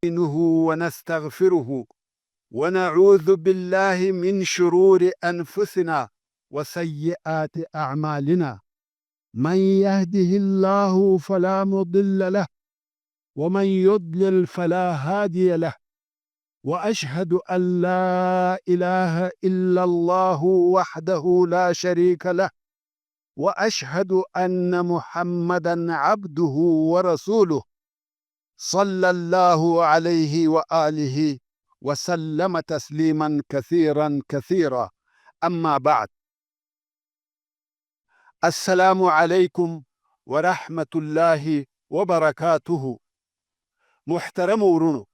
نستعينه ونستغفره ونعوذ بالله من شرور أنفسنا وسيئات أعمالنا. من يهده الله فلا مضل له ومن يضلل فلا هادي له، وأشهد أن لا إله إلا الله وحده لا شريك له، وأشهد أن محمدا عبده ورسوله صلى الله عليه وآله وسلم تسليما كثيرا كثيرا. أما بعد، السلام عليكم ورحمة الله وبركاته. محترم ورونو،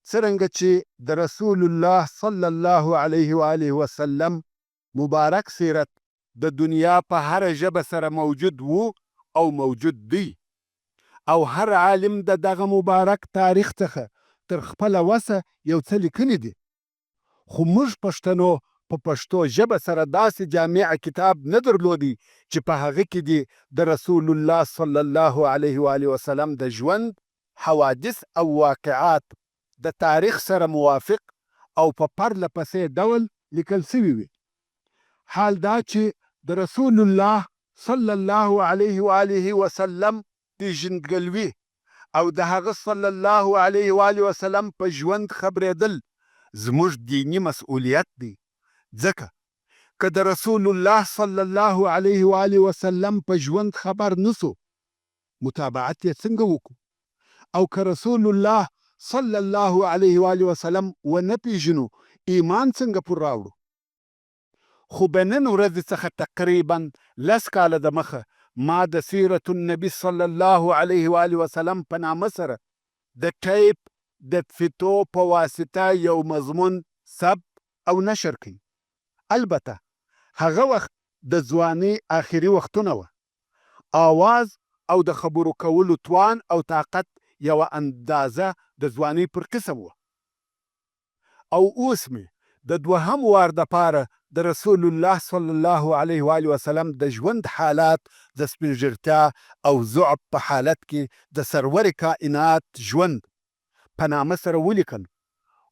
سرنگچه د رسول الله صلى الله عليه وآله وسلم مبارک سیرت د دنیا په هر ژبه سره موجود وو او موجود دی، او هر عالم د دغه مبارک تاریخ څخه تر خپل وسه یو څه لیکلی دي. خو موږ پښتنو په پښتو ژبه سره داسې جامع کتاب نه درلودی چې په هغه کې دي د رسول الله صلی الله علیه و آله وسلم د ژوند حوادث او واقعات د تاریخ سره موافق او په پرله پسې ډول لیکل سوي وي. حال دا چې د رسول الله صلی الله علیه و آله وسلم پیژندګلوي او د هغه صلی الله علیه و آله وسلم په ژوند خبرېدل زموږ دینی مسؤلیت دی. ځکه که د رسول الله صلی الله علیه و آله وسلم په ژوند خبر نسو، متابعت یې څنګه وکړو؟ او که رسول الله صلی الله علیه و آله وسلم ونه پیژنو، ایمان څنګه پر راوړو؟ خو به نن ورځې څخه تقریبا 10 کاله د مخه ما د سیرت النبی صلی الله علیه و آله وسلم په نامه سره د ټیپ د فتو په واسطه یو مضمون ثبت او نشر کړي. البته هغه وخت د ځوانۍ آخري وختونه وه. آواز او د خبرو کولو توان او طاقت یوه اندازه د ځوانۍ پر قسم وه. او اوس مې د دوهم وار دپاره د رسول الله صلی الله علیه و آله وسلم د ژوند حالات د سپینږیرتیا او ضعف په حالت کې د سرور کائنات ژوند په نامه سره ولیکل.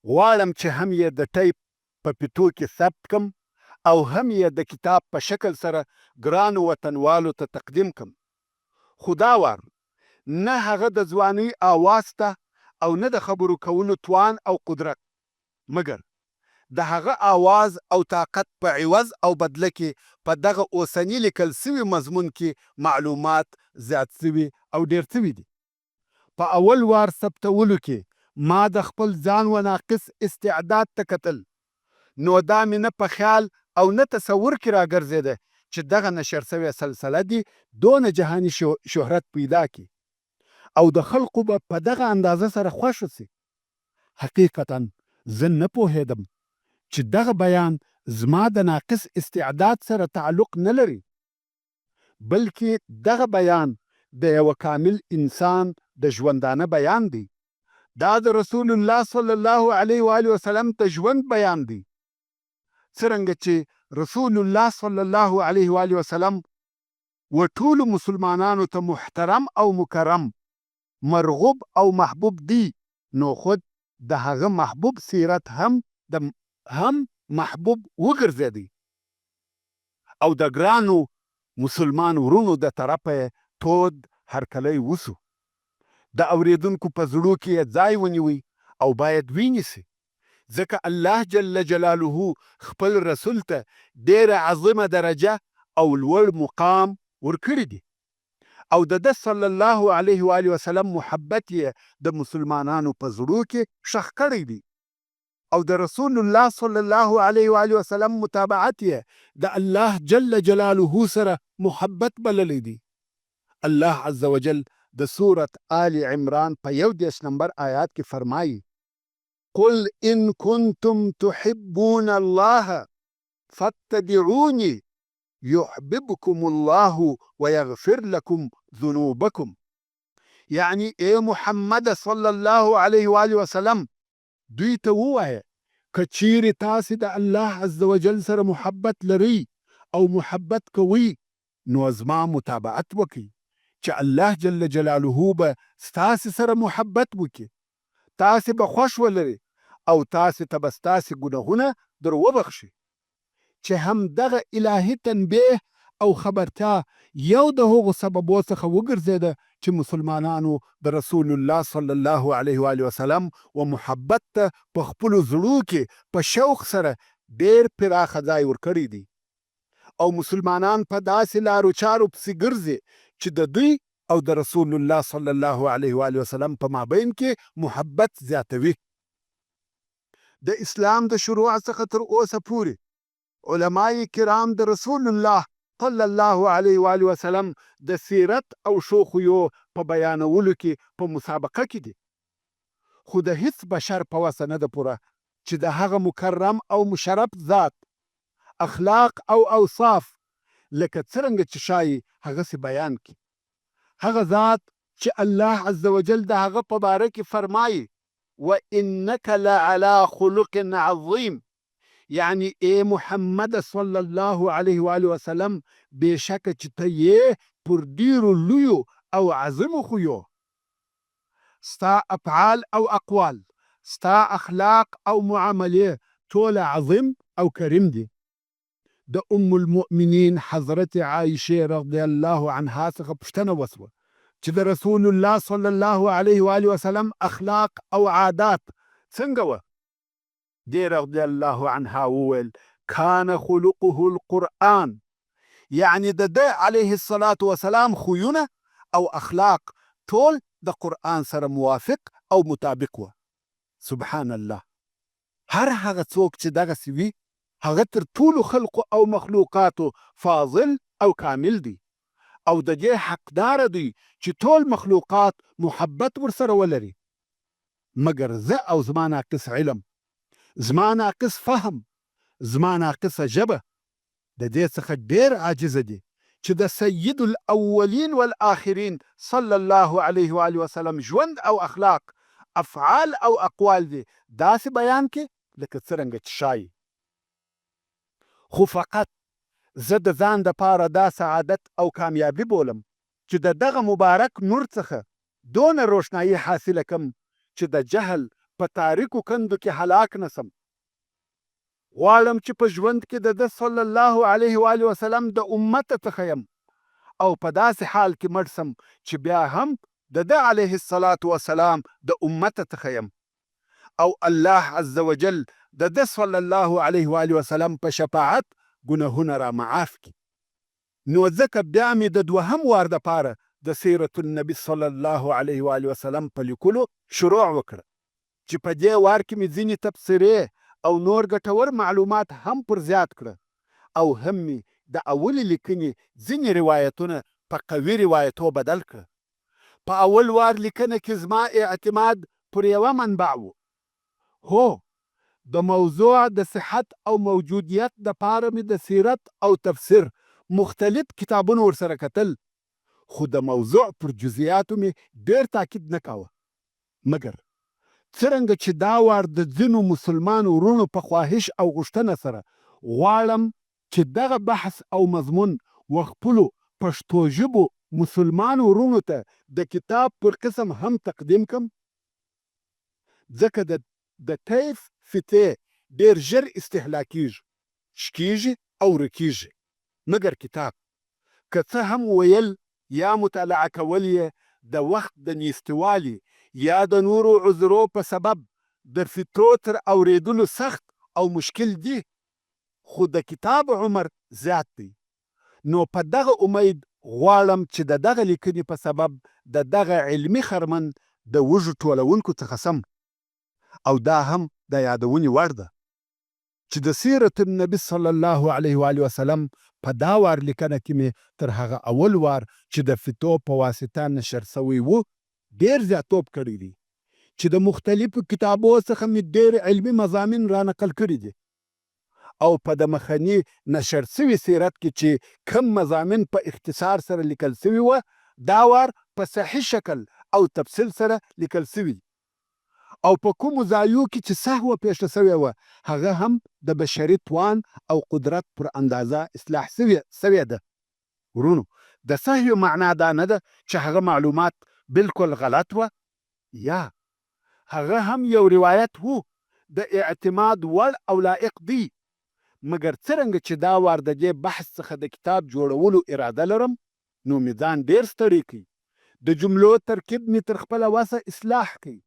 غواړم چې هم یې د ټیپ په پیتو کې ثبت کم او هم یې د کتاب په شکل سره ګرانو وطنوالو ته تقدیم کم. خو دا وار نه هغه د ځوانۍ آواز ته او نه د خبرو کولو توان او قدرت، مګر د هغه آواز او طاقت په عوض او بدله کې په دغه اوسني لیکل سوي مضمون کې معلومات زیات سوي او ډیر سوي دي. په اول وار ثبتولو کې ما د خپل ځان و ناقص استعداد ته کتل، نو دا مې نه په خیال او نه تصور کې راګرځېده چې دغه نشر سوې سلسله دي دونه جهاني شهرت پیدا کړي او د خلقو به په دغه اندازه سره خوښ سي. حقیقتا زه نه پوهېدم چې دغه بیان زما د ناقص استعداد سره تعلق نه لري، بلکې دغه بیان د یوه کامل انسان د ژوندانه بیان دی. دا د رسول الله صلی الله علیه و آله وسلم د ژوند بیان دی. څرنګه چې رسول الله صلی الله علیه و آله وسلم و ټولو مسلمانانو ته محترم او مکرم، مرغوب او محبوب دی، نو خود د هغه محبوب سیرت هم محبوب وګرځېدی او د ګرانو مسلمان ورونو د طرفه تود هرکلی وسو. د اوریدونکو په زړو کې یې ځای ونیوي او باید وینیسي، ځکه الله جل جلاله خپل رسول ته ډیره عظیمه درجه او لوړ مقام ورکړی دی او د ده صلی الله علیه و آله وسلم محبت یې د مسلمانانو په زړو کې ښخ کړی دی او د رسول الله صلی الله علیه و آله وسلم متابعت یې د الله جل جلاله سره محبت بللی دی. الله عز وجل د سورت آل عمران په 11 نمبر آیات کې فرمایي: قل ان کنتم تحبون الله فاتبعوني يحببكم الله ويغفر لكم ذنوبكم. یعنی ای محمد صلی الله علیه و آله وسلم دوی ته ووایه که چیرې تاسې د الله عز وجل سره محبت لرئ او محبت کوئ، نو زما متابعت وکړئ چې الله جل جلاله به ستاسې سره محبت وکړي، تاسې به خوښ ولري او تاسې ته به ستاسې ګناهونه در وبخښي. چې همدغه الهي تنبیه او خبرتیا یو د هغو سببو څخه وګرځېده چې مسلمانانو د رسول الله صلی الله علیه و وسلم و محبت ته په خپلو زړو کې په شوق سره ډېر پراخه ځای ورکړی دی او مسلمانان په داسې لارو چارو پسې ګرځي چې د دوی او د رسول الله صلی الله علیه و وسلم په مابین کې محبت زیاتوي. د اسلام د شروع څخه تر اوسه پورې علماء کرام د رسول الله صلی الله علیه و وسلم د سیرت او شوخیو په بیانولو کې په مسابقه کې دي، خو د هیڅ بشر په وسه نه ده پوره چې د هغه مکرم او مشرف ذات اخلاق او اوصاف لکه څرنګه چې شایي هغسې بیان کړي. هغه ذات چې الله عز وجل د هغه په باره کې فرمایي وانک لعلی خلق عظیم، یعنی ای محمد صلی الله علیه و وسلم بېشکه چې ته یې پر ډېرو لویو او عظیمو خویو. ستا افعال او اقوال، ستا اخلاق او معاملې ټول عظیم او کریم دي. د ام المؤمنین حضرت عایشه رضی الله عنها څخه پوښتنه وسوه چې د رسول الله صلی الله علیه و وسلم اخلاق او عادات څنګه وه؟ دی رضی الله عنها وویل کان خلقه القرآن، یعنی د ده علیه الصلاة وسلام خویونه او اخلاق ټول د قرآن سره موافق او مطابق وه. سبحان الله. هر هغه څوک چې دغسې وي هغه تر ټولو خلقو او مخلوقاتو فاضل او کامل دی او د دې حقداره دی چې ټول مخلوقات محبت ورسره ولري. مګر زه او زما ناقص علم، زما ناقص فهم، زما ناقصه ژبه د دې څخه ډېر عاجزه دي چې د سید الاولین والآخرین صلی الله علیه و وسلم ژوند او اخلاق، افعال او اقوال دي داسې بیان کې لکه څرنګه چې شایي. خو فقط زه د ځان دپاره دا سعادت او کامیابي بولم چې د دغه مبارک نور څخه دونه روښنایي حاصله کم چې د جهل په تاریکو کندو کې هلاک نسم. غواړم چې په ژوند کې د ده صلی الله علیه و وسلم د امت څخه یم او په داسې حال کې مړ سم چې بیا هم د ده علیه الصلاة وسلام د امت څخه یم او الله عز وجل د ده صلی الله علیه و وسلم په شفاعت ګناهونه را معاف کړي. نو ځکه بیا مې د دوهم وار دپاره د سیرت النبي صلی الله علیه و وسلم په لیکلو شروع وکړه چې په دې وار کې مې ځینې تبصرې او نور ګټور معلومات هم پر زیات کړه او هم مې د اولې لیکنې ځینې روایتونه په قوي روایتو بدل کړه. په اول وار لیکنه کې زما اعتماد پر یوه منبع و. هو، د موضوع د صحت او موجودیت دپاره مې د سیرت او تفسیر مختلف کتابونه ورسره کتل، خو د موضوع پر جزئیاتو مې ډېر تاکید نه کاوه. مګر څرنګه چې دا وار د ځینو مسلمان ورونو په خواهش او غوښتنه سره غواړم چې دغه بحث او مضمون وخپلو پښتو ژبو مسلمان ورونو ته د کتاب پر قسم هم تقدیم کم، ځکه د طیف فتې ډېر ژر استهلاکیږي، شکیږي او ورکیږي. مګر کتاب که څه هم ویل یا مطالعه کول یې د وخت د نیستوالي یا د نورو عذرو په سبب د فترو تر اوریدلو سخت او مشکل دي، خو د کتاب عمر زیات دی. نو په دغه امید غواړم چې د دغه لیکنې په سبب د دغه علمي خرمن د وږو ټولونکو څخه سم. او دا هم د یادونې وړ ده چې د سیرت النبي صلی الله علیه و وسلم په دا وار لیکنه کې مې تر هغه اول وار چې د فتو په واسطه نشر سوی و ډېر زیاتوب کړی دی چې د مختلفو کتابو څخه مې ډېر علمي مضامین را نقل کړي دي او په د مخني نشر سوي سیرت کې چې کم مضامین په اختصار سره لیکل سوي وه دا وار په صحیح شکل او تفصیل سره لیکل سوي دي او په کومو ځایو کې چې سهوه پیښه سوې وه هغه هم د بشري توان او قدرت پر اندازه اصلاح سوې ده. ورونو، د سهو معنا دا نه ده چې هغه معلومات بالکل غلط وه یا هغه هم یو روایت وو د اعتماد وړ او لایق دی، مګر څرنګه چې دا وار د دې بحث څخه د کتاب جوړولو اراده لرم نو مې ځان ډېر ستړی کوي. د جملو ترکیب مې تر خپله وسه اصلاح کوي،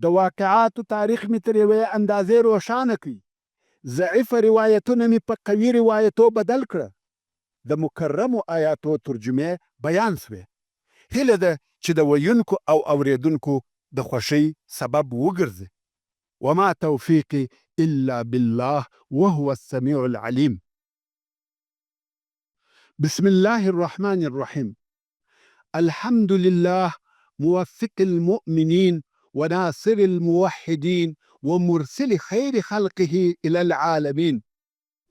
د واقعاتو تاریخ مې تر یوې اندازې روښانه کوي، ضعیفه روایتونه مې په قوي روایتو بدل کړه، د مکرمو آیاتو ترجمې بیان سوې. هیله ده چې د ویونکو او اوریدونکو د خوښۍ سبب وګرځي. وما توفيقي إلا بالله وهو السميع العليم. بسم الله الرحمن الرحيم. الحمد لله موفق المؤمنين وناصر الموحدين ومرسل خير خلقه إلى العالمين،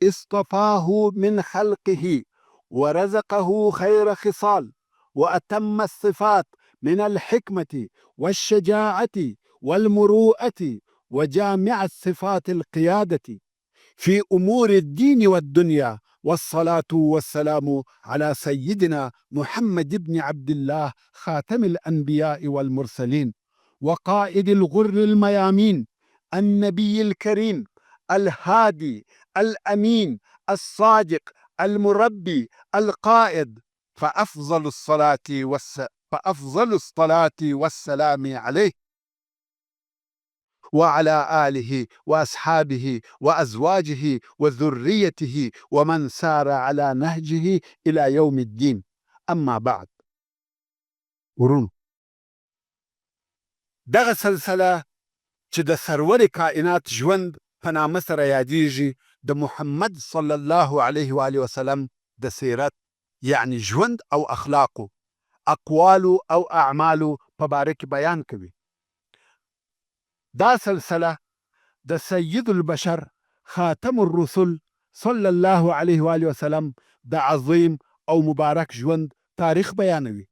اصطفاه من خلقه ورزقه خير خصال وأتم الصفات من الحكمة والشجاعة والمروءة وجامع الصفات القيادة في أمور الدين والدنيا، والصلاة والسلام على سيدنا محمد بن عبد الله خاتم الأنبياء والمرسلين وقائد الغر الميامين، النبي الكريم الهادي الأمين الصادق المربي القائد، فأفضل الصلاة والسلام عليه وعلى آله وأصحابه وأزواجه وذريته ومن سار على نهجه إلى يوم الدين. أما بعد. ورونو، دغه سلسله چې د سرور کائنات ژوند په نامه سره یادیږي د محمد صلی الله علیه و آله وسلم د سیرت یعنی ژوند او اخلاقو، اقوالو او اعمالو په باره کې بیان کوي. دا سلسله د سید البشر خاتم الرسل صلی الله علیه و آله وسلم د عظیم او مبارک ژوند تاریخ بیانوي.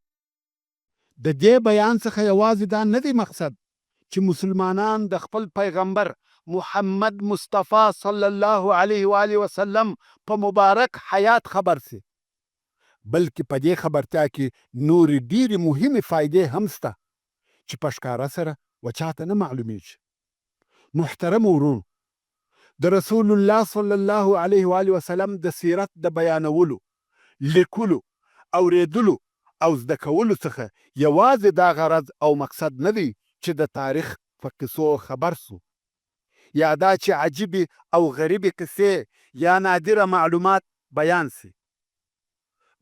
د دې بیان څخه یوازې دا نه دی مقصد چې مسلمانان د خپل پیغمبر محمد مصطفی صلی الله علیه و آله وسلم په مبارک حیات خبر سي، بلکې په دې خبرتیا کې نورې ډېرې مهمې فایدې هم شته چې په ښکاره سره وچاته نه معلومیږي. محترم ورونو، د رسول الله صلی الله علیه و آله وسلم د سیرت د بیانولو، لیکلو، اوریدلو او زده کولو څخه یوازې دا غرض او مقصد نه دی چې د تاریخ په قصو خبر سو، یا دا چې عجیبې او غریبې قصې یا نادره معلومات بیان سي.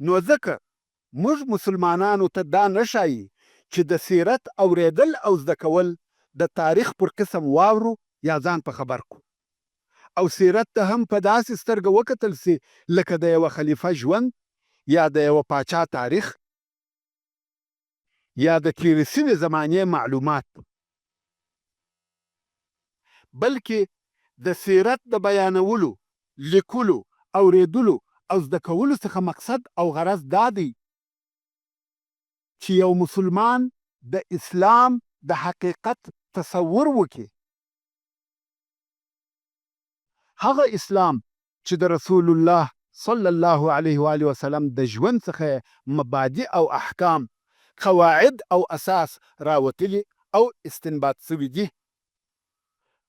نو ځکه موږ مسلمانانو ته دا نه ښایي چې د سیرت اوریدل او زده کول د تاریخ پر قسم واورو یا ځان په خبر کو، او سیرت ته هم په داسې سترګه وکتل سي لکه د یوه خلیفه ژوند یا د یوه پاچا تاریخ یا د تیرې سوې زمانې معلومات، بلکې د سیرت د بیانولو، لیکلو، اوریدلو او زده کولو څخه مقصد او غرض دا دی چې یو مسلمان د اسلام د حقیقت تصور وکړي، هغه اسلام چې د رسول الله صلی الله علیه و آله وسلم د ژوند څخه مبادئ او احکام، قواعد او اساس راوتلي او استنباط سوي دي.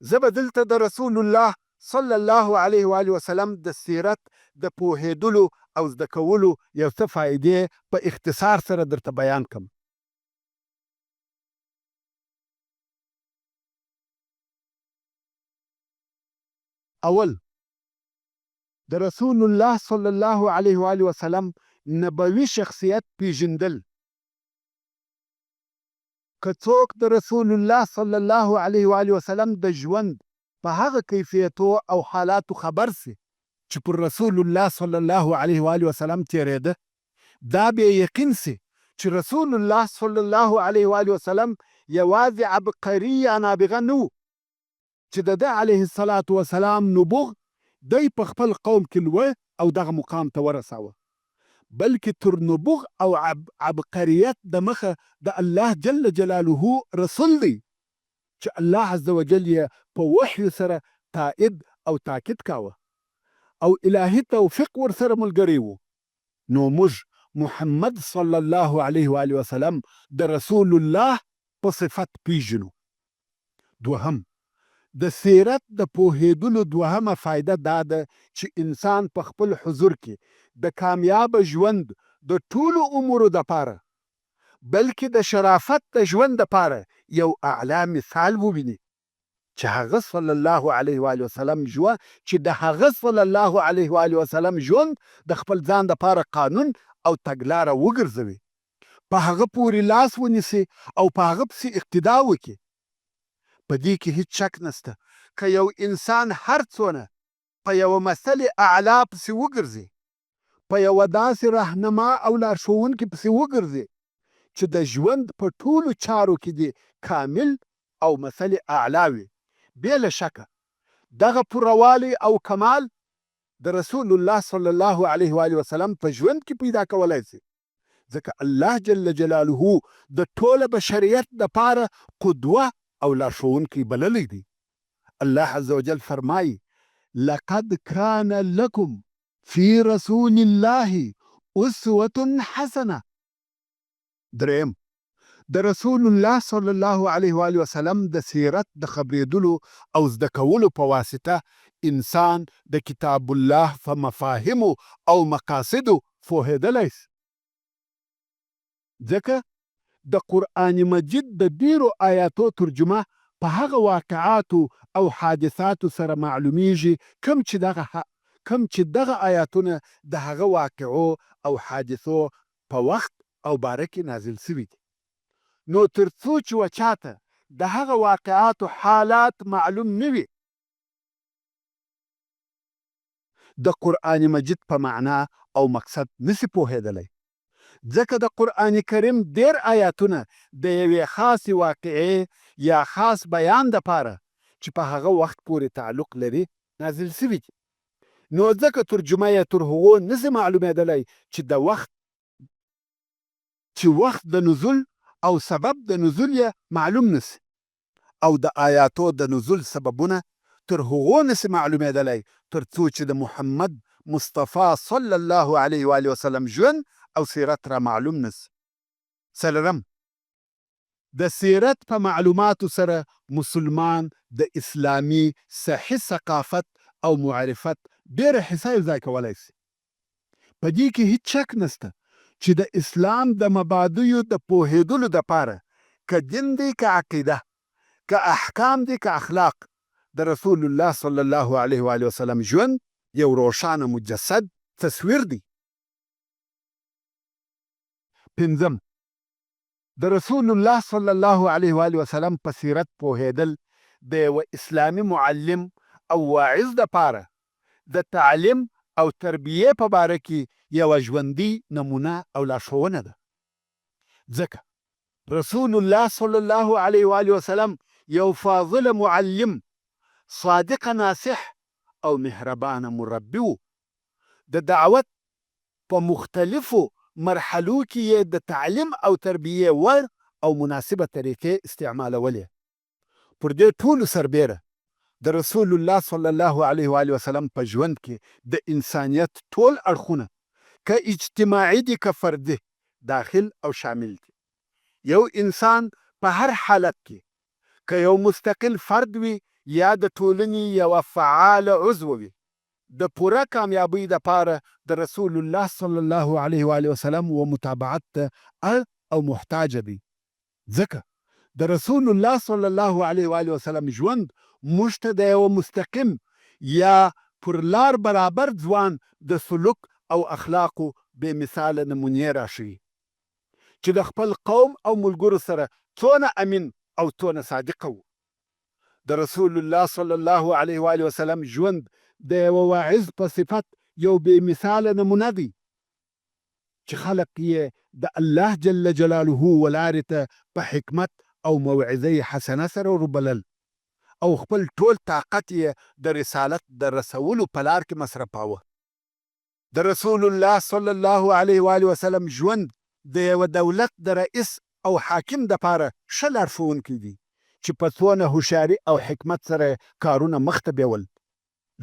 زه به دلته د رسول الله صلی الله علیه و آله وسلم د سیرت د پوهېدلو او زده کولو یو څه فایدې په اختصار سره درته بیان کړم. اول، د رسول الله صلی الله علیه و آله وسلم نبوي شخصیت پیژندل. که څوک د رسول الله صلی الله علیه و آله وسلم د ژوند په هغه کیفیتو او حالاتو خبر سي چې پر رسول الله صلی الله علیه و آله وسلم تیرېده، دا به یقین سي چې رسول الله صلی الله علیه و آله وسلم یوازې عبقري یا نابغه نه و چې د ده علیه الصلاة وسلام نبوغ دی په خپل قوم کې لوړ او دغه مقام ته ورساوه، بلکې تر نبوغ او عبقریت د مخه د الله جل جلاله رسول دی چې الله عز وجل یې په وحی سره تائید او تاکید کاوه او الهي توفیق ورسره ملګری و. نو موږ محمد صلی الله علیه و آله وسلم د رسول الله په صفت پیژنو. دوهم د سیرت د پوهېدلو دوهمه فایده دا ده چې انسان په خپل حضور کې د کامیابه ژوند د ټولو امورو دپاره بلکې د شرافت د ژوند دپاره یو اعلی مثال وویني چې هغه صلی الله علیه و آله وسلم چې د هغه صلی الله علیه و آله وسلم ژوند د خپل ځان دپاره قانون او تګلاره وګرځوي، په هغه پورې لاس ونیسي او په هغه پسې اقتدا وکړي. په دې کې هیڅ شک نسته که یو انسان هر څونه په یوه مثل اعلی پسې وګرځي، په یوه داسې رهنما او لارښوونکي پسې وګرځي چې د ژوند په ټولو چارو کې دې کامل او مثل اعلی وي، بې له شکه دغه پورووالی او کمال د رسول الله صلی الله علیه و آله وسلم په ژوند کې پیدا کولی شي، ځکه الله جل جلاله د ټوله بشریت دپاره قدوه او لارښوونکی بللی دی. الله عز وجل فرمایي لقد كان لكم في رسول الله اسوة حسنه. دریم د رسول الله صلی الله علیه و آله وسلم د سیرت د خبرېدلو او زده کولو په واسطه انسان د کتاب الله په مفاهیمو او مقاصدو پوهېدلی شي، ځکه د قرآن مجید د ډیرو آیاتو ترجمه په هغه واقعاتو او حادثاتو سره معلومیږي کوم چې دغه آیاتونه د هغه واقعو او حادثو په وخت او باره کې نازل سوي دي. نو تر څو چې وچاته د هغه واقعاتو حالات معلوم نه وي، د قرآن مجید په معنا او مقصد نسی پوهېدلی، ځکه د قرآن کریم ډیر آیاتونه د یوې خاصې واقعې یا خاص بیان دپاره چې په هغه وخت پورې تعلق لري نازل سوي دي. نو ځکه ترجمه یې تر هغو نسی معلومېدلی چې وخت د نزول او سبب د نزول یې معلوم نسی، او د آیاتو د نزول سببونه تر هغو نسی معلومېدلی تر څو چې د محمد مصطفی صلی الله علیه و آله وسلم ژوند او سیرت را معلوم نسی. څلورم د سیرت په معلوماتو سره مسلمان د اسلامي صحیح ثقافت او معرفت ډېره حصه یوځای کولی شي. په دې کې هیڅ شک نسته چې د اسلام د مبادیو د پوهېدلو دپاره که دین دی که عقیده، که احکام دی که اخلاق، د رسول الله صلی الله علیه و آله وسلم ژوند یو روښانه مجسد تصویر دی. پنځم د رسول الله صلی الله علیه و آله وسلم په سیرت پوهېدل د یوه اسلامي معلم او واعظ دپاره د تعلیم او تربیې په باره کې یوه ژوندي نمونه او لارښوونه ده، ځکه رسول الله صلی الله علیه و آله وسلم یو فاضل معلم، صادق ناصح او مهربانه مربي و. د دعوت په مختلفو مرحلو کې یې د تعلیم او تربیې ور او مناسبه طریقې استعمالولې. پر دې ټولو سربیره د رسول الله صلی الله علیه و آله وسلم په ژوند کې د انسانیت ټول اړخونه که اجتماعي دي که فردي داخل او شامل دي. یو انسان په هر حالت کې که یو مستقل فرد وي یا د ټولنې یوه فعال عضو وي، د پوره کامیابۍ دپاره د رسول الله صلی الله علیه و آله وسلم و متابعت ته اړ او محتاجه دی، ځکه د رسول الله صلی الله علیه و آله وسلم ژوند موږ ته د یوه مستقیم یا پر لار برابر ځوان د سلوک او اخلاقو بې مثاله نمونې راښیي چې د خپل قوم او ملګرو سره څونه امین او څونه صادقه و. د رسول الله صلی الله علیه و آله وسلم ژوند د یوه واعظ په صفت یو بې مثاله نمونه دی چې خلق یې د الله جل جلاله ولارې ته په حکمت او موعظه حسنه سره وربلل او خپل ټول طاقت یې د رسالت د رسولو په لار کې مصرفاوه. د رسول الله صلی الله علیه و آله وسلم ژوند د یوه دولت د رئیس او حاکم دپاره ښه لارښوونکی دی چې په څونه هوښیاري او حکمت سره کارونه مخته بیول.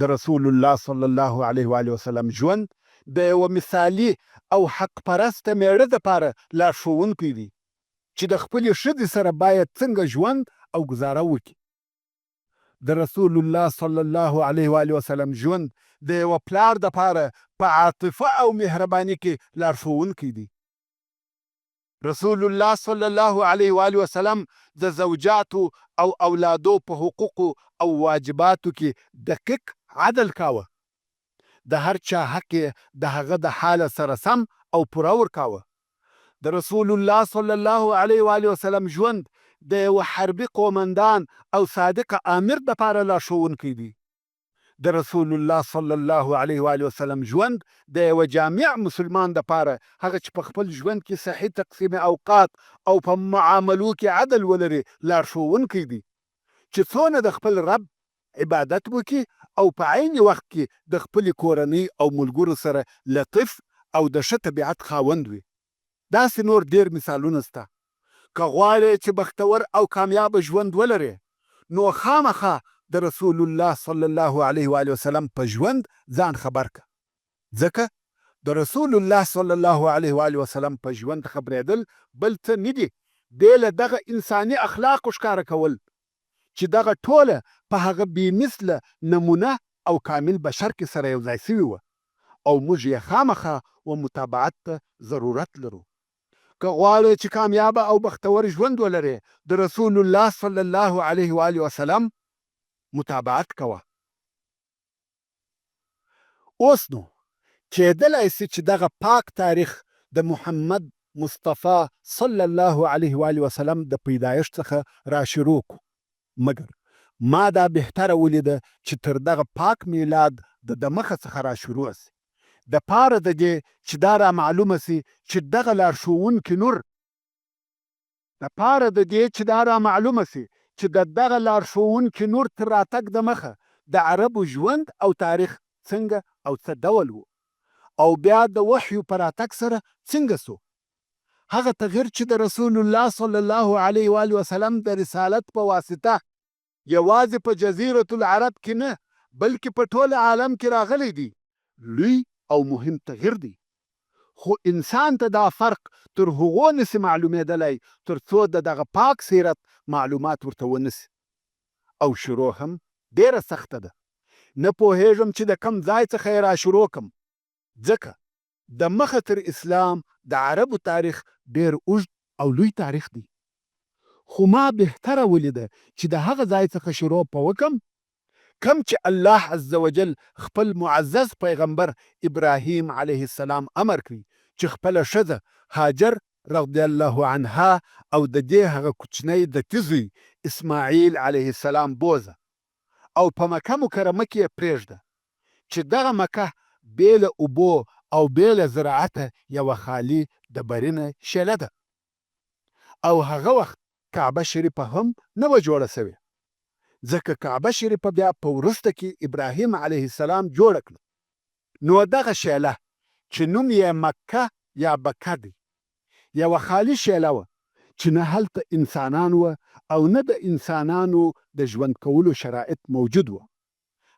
د رسول الله صلی الله علیه و آله وسلم ژوند د یوه مثالي او حق پرسته میړه دپاره لارښوونکی دی چې د خپلې ښځې سره باید څنګه ژوند او ګزاره وکړي. د رسول الله صلی الله علیه و آله وسلم ژوند د یوه پلار دپاره په عاطفه او مهرباني کې لارښوونکی دی. رسول الله صلی الله علیه و آله وسلم د زوجاتو او اولادو په حقوقو او واجباتو کې دقیق عدل کاوه. د هر چا حق یې د هغه د حال سره سم او پوره ورکاوه. د رسول الله صلی الله علیه و آله وسلم ژوند د یو حربي قومندان او صادق امیر دپاره لارښوونکی دی. د رسول الله صلی الله علیه و آله وسلم ژوند د یو جامع مسلمان دپاره، هغه چې په خپل ژوند کې صحیح تقسیم اوقات او په معاملو کې عدل ولري، لارښوونکی دی چې څونه د خپل رب عبادت وکړي او په عین وخت کې د خپل کورنۍ او ملګرو سره لطف او د ښه طبیعت خاوند وي. داسې نور ډیر مثالونه سته. که غواړې چې بختور او کامیاب ژوند ولرې، نو خامخا د رسول الله صلی الله علیه و آله وسلم په ژوند ځان خبر که. ځکه د رسول الله صلی الله علیه و آله وسلم په ژوند خبرېدل بل څه نه دي، دی له دغه انساني اخلاقو ښکاره کول چې دغه ټوله په هغه بېمثله نمونه او کامل بشر کې سره یو ځای سوي وه، او موږ یې خامخا و متابعت ته ضرورت لرو. که غواړې چې کامیابه او بختور ژوند ولرې، د رسول الله صلی الله علیه و آله وسلم متابعت کوه. اوس نو کېدلی سي چې دغه پاک تاریخ د محمد مصطفی صلی الله علیه و آله وسلم د پیدایښت څخه را شروع کړو، مګر ما دا بهتره ولیده چې تر دغه پاک میلاد د مخه څخه را شروع سي، د پاره د دې چې دا را معلومه سي چې دغه لارښوونکي نور د پاره د دې چې دا را معلومه سي چې د دغه لارښوونکي نور تر راتګ د مخه د عربو ژوند او تاریخ څنګه او څه ډول و، او بیا د وحیو په راتګ سره څنګه سو. هغه تغییر چې د رسول الله صلی الله علیه و آله وسلم د رسالت په واسطه یوازې په جزیرة العرب کې نه، بلکې په ټول عالم کې راغلی دی، لوی او مهم تغییر دی. خو انسان ته دا فرق تر هغو نسي معلومېدلی تر څو د دغه پاک سیرت معلومات ورته ونسي. او شروع هم ډیره سخته ده. نه پوهېږم چې د کم ځای څخه یې را شروع کم، ځکه د مخه تر اسلام د عربو تاریخ ډیر اوږد او لوی تاریخ دی. خو ما بهتره ولیده چې د هغه ځای څخه شروع په وکم کم چې الله عز وجل خپل معزز پیغمبر ابراهیم علیه السلام امر کړي چې خپله ښځه هاجر رضی الله عنها او د دې هغه کوچنی د تیزوی اسماعیل علیه السلام بوزه او په مکه مکرمه کې یې پرېږده، چې دغه مکه بې له اوبو او بې له زراعته یوه خالي د برینه شیله ده، او هغه وخت کعبه شریفه هم نه وه جوړه سوې، ځکه کعبه شریفه بیا په وروسته کې ابراهیم علیه السلام جوړه کړه. نو دغه شیله چې نوم یې مکه یا بکه دی، یوه خالي شیله وه چې نه هلته انسانان وه او نه د انسانانو د ژوند کولو شرایط موجود وه.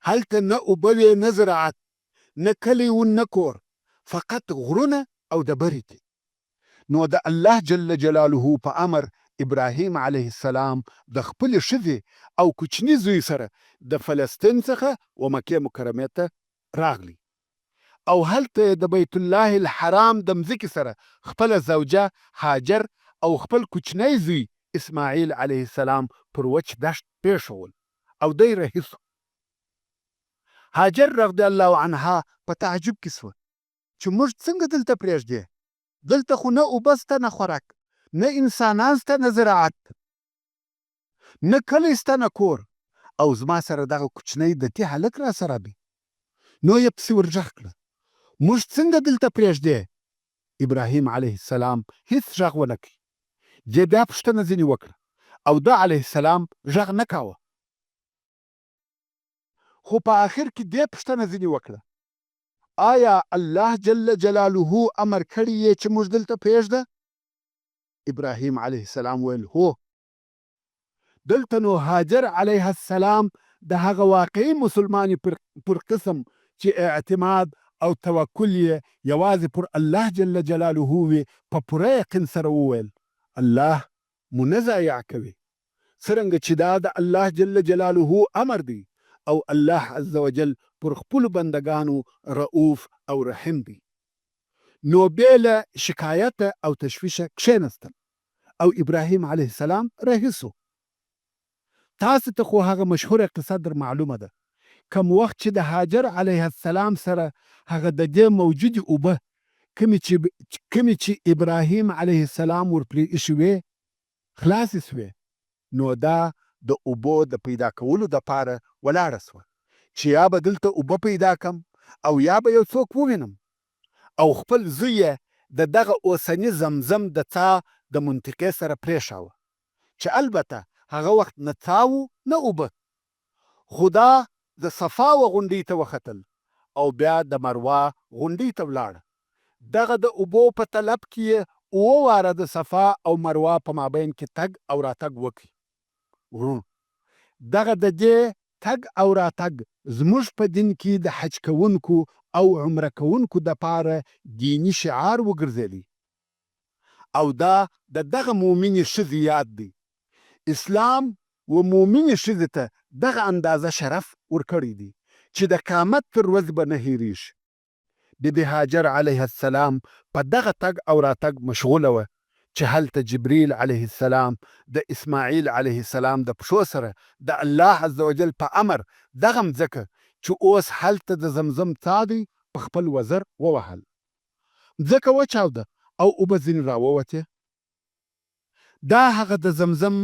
هلته نه اوبه وې، نه زراعت، نه کلی و، نه کور، فقط غرونه او ډبرې دي. نو د الله جل جلاله په امر ابراهیم علیه السلام د خپلې ښځې او کوچني زوی سره د فلسطین څخه و مکې مکرمې ته راغلی، او هلته د بیت الله الحرام د مځکې سره خپله زوجه هاجر او خپل کوچنی زوی اسماعیل علیه السلام پر وچ دشت پرېښول او دی رهي سو. هاجر رضی الله عنها په تعجب کې سوه چې موږ څنګه دلته پرېږدې؟ دلته خو نه اوبه سته، نه خوراک، نه انسانان سته، نه زراعت، نه کلی سته، نه کور، او زما سره دغه کوچنی د تی هلک را سره دی. نو یې پسې ورغږ کړه، موږ څنګه دلته پرېږدې؟ ابراهیم علیه السلام هیڅ غږ ونه کړ. دې بیا پوښتنه ځینې وکړه او ده علیه السلام غږ نه کاوه. خو په آخر کې دې پوښتنه ځینې وکړه، آیا الله جل جلاله امر کړی یې چې موږ دلته پرېږده؟ ابراهیم علیه السلام ویل هو. دلته نو هاجر علیه السلام د هغه واقعي مسلمانې پر قسم چې اعتماد او توکل یې یوازې پر الله جل جلاله وي، په پوره یقین سره وویل الله مو نه ضایع کوي، څرنګه چې دا د الله جل جلاله امر دی او الله عز وجل پر خپلو بندګانو رؤوف او رحیم دی. نو بې له شکایته او تشویشه کښېنستل او ابراهیم علیه السلام رهي سو. تاسو ته خو هغه مشهوره قصه در معلومه ده. کم وخت چې د هاجر علیه السلام سره هغه د دې موجودې اوبه کومې چې ابراهیم علیه السلام ورپرې ایښې وې خلاصې سوې، نو دا د اوبو د پیدا کولو دپاره ولاړه سوه چې یا به دلته اوبه پیدا کم او یا به یو څوک ووینم، او خپل زوی یې د دغه اوسني زمزم د څا د منطقې سره پرېښاوه چې البته هغه وخت نه څا و نه اوبه، خو دا د صفا و غونډۍ ته وختل او بیا د مروه غونډۍ ته ولاړه. دغه د اوبو په طلب کې یې 7 واره د صفا او مروه په مابین کې تګ او راتګ وکړي. ورونو، دغه د دې تګ او راتګ زموږ په دین کې د حج کوونکو او عمره کوونکو دپاره دیني شعار وګرځېدی او دا د دغه مؤمنې ښځې یاد دی. اسلام و مؤمنې ښځې ته دغه اندازه شرف ورکړی دی چې د قیامت تر ورځې به نه هېرېږي. بیبي هاجر علیه السلام په دغه تګ او راتګ مشغوله وه چې هلته جبریل علیه السلام د اسماعیل علیه السلام د پښو سره د الله عز وجل په امر دغه مځکه چې اوس هلته د زمزم څا دی په خپل وزر ووهل. مځکه وچاوده او اوبه ځینې راووتې. دا هغه د زمزم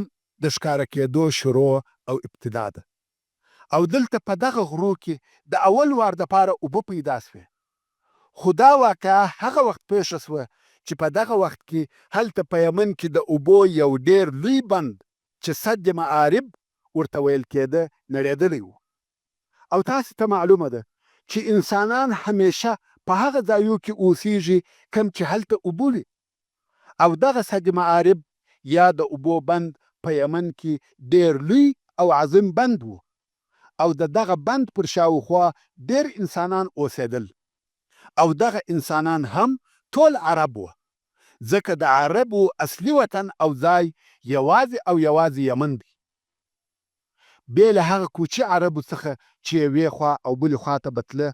د ښکاره کېدو شروع او ابتدا ده او دلته په دغه غرو کې د اول وار دپاره اوبه پیدا سوې. خو دا واقعه هغه وخت پیښه سوه چې په دغه وخت کې هلته په یمن کې د اوبو یو ډېر لوی بند چې سد معارب ورته ویل کېده نړېدلی و. او تاسو ته معلومه ده چې انسانان همیشه په هغه ځایو کې اوسیږي کوم چې هلته اوبه وي، او دغه سد معارب یا د اوبو بند په یمن کې ډېر لوی او عظیم بند و او د دغه بند پر شاوخوا ډېر انسانان اوسېدل او دغه انسانان هم ټول عرب وه، ځکه د عربو اصلي وطن او ځای یوازې یمن دی. بې له هغه کوچي عربو څخه چې یوې خوا او بلې خوا ته به تله،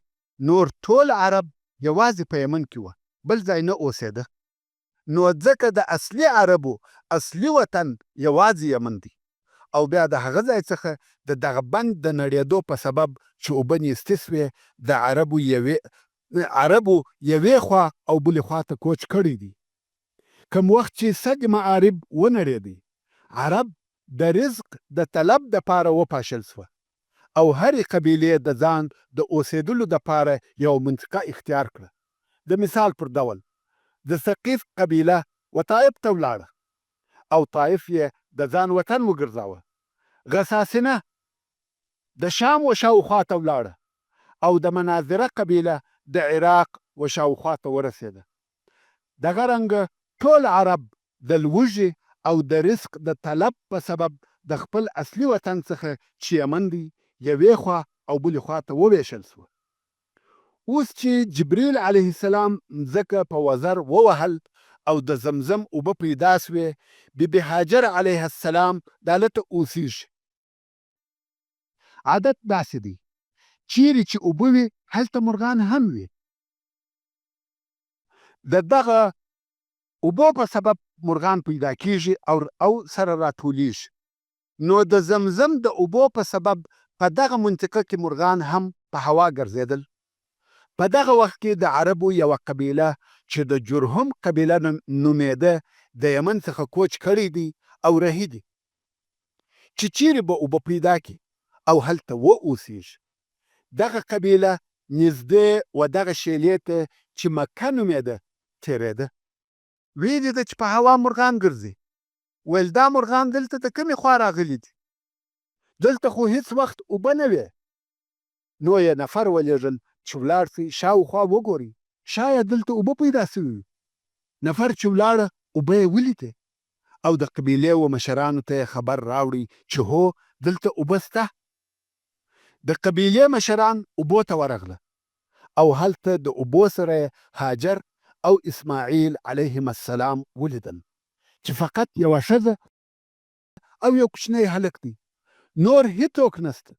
نور ټول عرب یوازې په یمن کې وه، بل ځای نه اوسېده. نو ځکه د اصلي عربو اصلي وطن یوازې یمن دی او بیا د هغه ځای څخه د دغه بند د نړېدو په سبب چې اوبه نیستې سوې د عربو یوې خوا او بلې خوا ته کوچ کړی دی. کم وخت چې سد معارب ونړېدی، عرب د رزق د طلب دپاره وپاشل سوه او هرې قبیلې د ځان د اوسېدلو دپاره یو منطقه اختیار کړه. د مثال پر ډول د ثقیف قبیله و طایف ته ولاړه او طایف یې د ځان وطن وګرځاوه. غساسنه د شام و شاوخوا ته ولاړه او د مناظره قبیله د عراق و شاوخوا ته ورسېده. دغه رنګه ټول عرب د لوږې او د رزق د طلب په سبب د خپل اصلي وطن څخه چې یمن دی یوې خوا او بلې خوا ته وویشل سوه. اوس چې جبریل علیه السلام مځکه په وزر ووهل او د زمزم اوبه پیدا سوې، بیبي هاجر علیه السلام دلته اوسیږي. عادت داسې دی چیرې چې اوبه وي هلته مرغان هم وي. د دغه اوبو په سبب مرغان پیدا کیږي او سره راټولیږي. نو د زمزم د اوبو په سبب په دغه منطقه کې مرغان هم په هوا ګرځېدل. په دغه وخت کې د عربو یوه قبیله چې د جرهم قبیله نومېده د یمن څخه کوچ کړی دی او رهي دي چې چیرې به اوبه پیدا کړي او هلته واوسیږي. دغه قبیله نږدې و دغه شیلې ته چې مکه نومېده تېرېده. ویې لیده چې په هوا مرغان ګرځي. ویل دا مرغان دلته د کومې خوا راغلي دي؟ دلته خو هیڅ وخت اوبه نه وې. نو یې نفر ولېږل چې ولاړ شئ شاوخوا وګورئ، شاید دلته اوبه پیدا سوي وي. نفر چې ولاړه اوبه یې ولیدې او د قبیلې و مشرانو ته یې خبر راوړی چې هو دلته اوبه سته. د قبیلې مشران اوبو ته ورغله او هلته د اوبو سره هاجر او اسماعیل علیهم السلام ولیدل چې فقط یوه ښځه او یو کوچنی هلک دی، نور هیڅوک نسته.